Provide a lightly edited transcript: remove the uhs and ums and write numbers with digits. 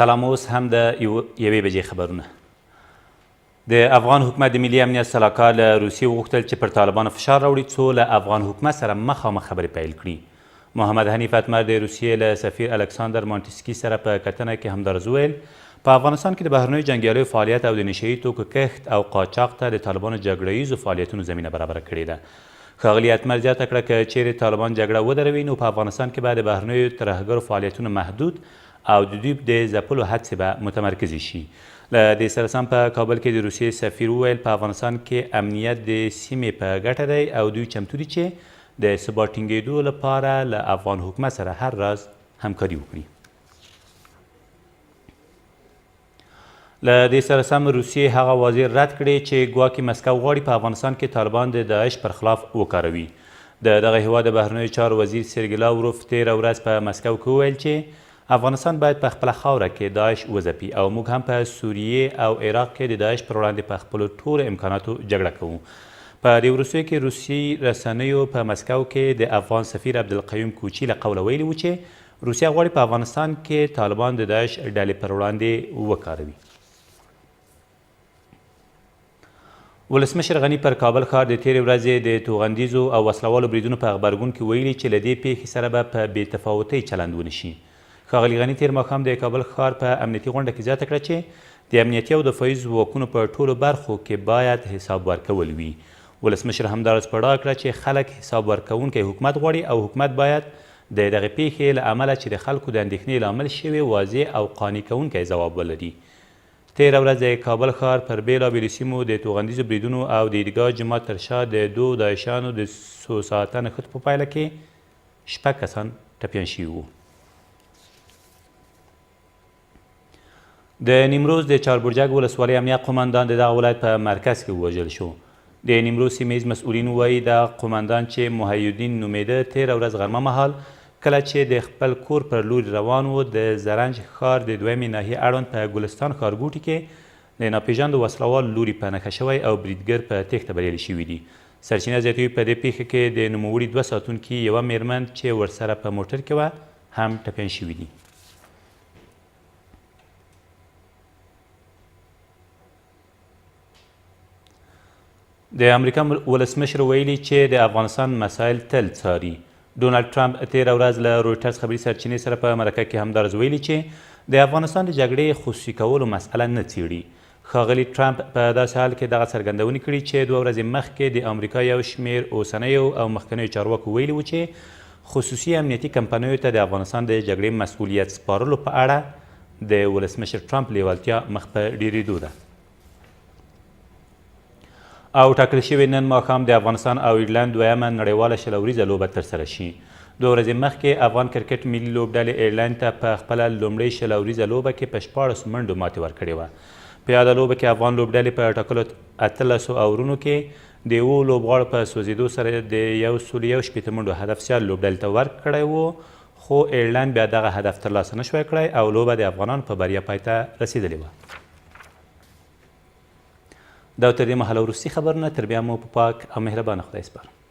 سلام. اوس هم د یوې بجې خبرونه. د افغان حکومت د ملي امنیت سلاکار له روسیې وغوښتل چې پر طالبانو فشار راوړي څو له افغان حکومت سره مخامخ خبرې پیل کړي. محمد حنیف اتمر د روسیې له سفیر الکساندر مانټسکي سره په کتنه کې همدارز وویل په افغانستان کې د بهرنیو جنګیالیو فعالیت او د نشه یي توکو کښت او قاچاق ته د طالبانو جګړه ییزو فعالیتونو زمینه برابره کړې ده. ښاغلي اتمر زیاته کړه که چیرې طالبان جګړه ودروي نو په افغانستان کې به د بهرنیو ترهګرو فعالیتونه محدود او د دوی د ځپلو هڅې به متمرکزې شي. له دې سره سم په کابل کې د روسیې سفیر وویل په افغانستان کې امنیت د سیمې په ګټه دی او دوی چمتو دي چې د ثبات ټینګېدو لپاره له افغان حکومت سره هر راز همکاري وکړي. له دې سره سم روسیې هغه وزیر رد کړی چې ګواکې مسکو غواړي په افغانستان کې طالبان د داعش پر خلاف وکاروي. د دغه هیواد د بهرنیو چارو وزیر سرګی لاوروف تېره ورځ په مسکو کې وویل چې افغانستان باید په خپله خاوره کې داعش وځپي او موږ هم په سوریې او عراق کې د داعش پر وړاندې په خپلو ټولو امکاناتو جګړه کوو. په دې وروستیو کې روسي رسنیو په مسکو کې د افغان سفیر عبدالقیوم کوچي له قوله ویلي و چې روسیه غواړي په افغانستان کې طالبان د داعش ډلې پر وړاندې وکاروي. ولسمشر غني پر کابل ښار د تېرې ورځې د توغندیزو او وسلوالو بریدونو په غبرګون کې ویلي چې له دې پیښې سره به په بې تفاوتۍ چلند ونه شي. ښاغلي غني تېر ماښام د کابل ښار په امنیتي غونډه کې زیاته کړه چې د امنیتي او دفاعي ځواکونو په ټولو برخو کې باید حساب ورکول وي. ولسمشر همداراز په ډاګه کړه چې خلک حساب ورکوونکی حکومت غواړي او حکومت باید د دغې پیښې له امله چې د خلکو د اندېښنې لامل شوې واضح او قانع کوونکی ځواب ولري. تېره ورځ د کابل ښار پر بېلابېلو سیمو د توغندیزو بریدونو او د عیدګاه جومات تر شا د دوو داعشیانو د څو ساعته نښتو په پایله کې 6 کسان ټپیان شوي وو. د نیمروز د چاربرجک ولسوالۍ امنیه قماندان د دغه ولایت په مرکز کې ووژل شو. د نیمروز سیمه ییز مسؤلین وایي د قماندان چې محیالدین نومیده تېره ورځ غرمه مهال کله چې د خپل کور پر لور روان و د زرنج ښار د دویمې ناحیې اړوند په ګلستان ښارګوټي کې د ناپېژاندو وسلوال لوري په نښه شوی او بریدګر په تېښته بریالي شوي دي. سرچینه زیاتوي په دې پیښه کې د نوموړي 2 ساتونکي یوه میرمن چې ورسره په موټر کې وه هم ټپیان شوي دي. د امریکا ولسمشر ویلي چې د افغانستان مسایل تل څاري. ډونالډ ټرمپ تېره ورځ له رویټرز خبري سرچینې سره په مرکه کې همدارز ویلي چې د افغانستان د جګړې خصوصي کولو مسئله نه څیړي. ښاغلي ټرمپ په داسې حال کې دغه څرګندونې کړي چې 2 ورځې مخکې د امریکا یو شمېر اوسنیو او مخکنیو چارواکو ویلي و چې خصوصي امنیتي کمپنیو ته د افغانستان د جګړې مسؤلیت سپارلو په اړه د ولسمشر ټرمپ لیوالتیا مخ په ډېرېدو ده. او ټاکل شوې نن ماښام د افغانستان او ایرلند دویمه نړیواله شلوریزه لوبه ترسره شي. 2 ورځې مخکې افغان کرکټ ملي لوبډلې ایرلند ته په خپله لومړۍ شلوریزه لوبه کې په 16 منډو ماتې ورکړې وه. په یاده لوبه کې افغان لوبډلې په ټاکلو 18 اورونو کې د 7 لوبغاړو په سوځېدو سره د 116 منډو هدف سیال لوبډلې ته ورکړی و خو ایرلند بیا دغه هدف ترلاسه نه شوی کړی او لوبه د افغانانو په بریا پای ته رسېدلې وه. دا تر دې مهاله وروستي خبرونه، تر بیا مو په پاک او مهربانه خدای سپارم.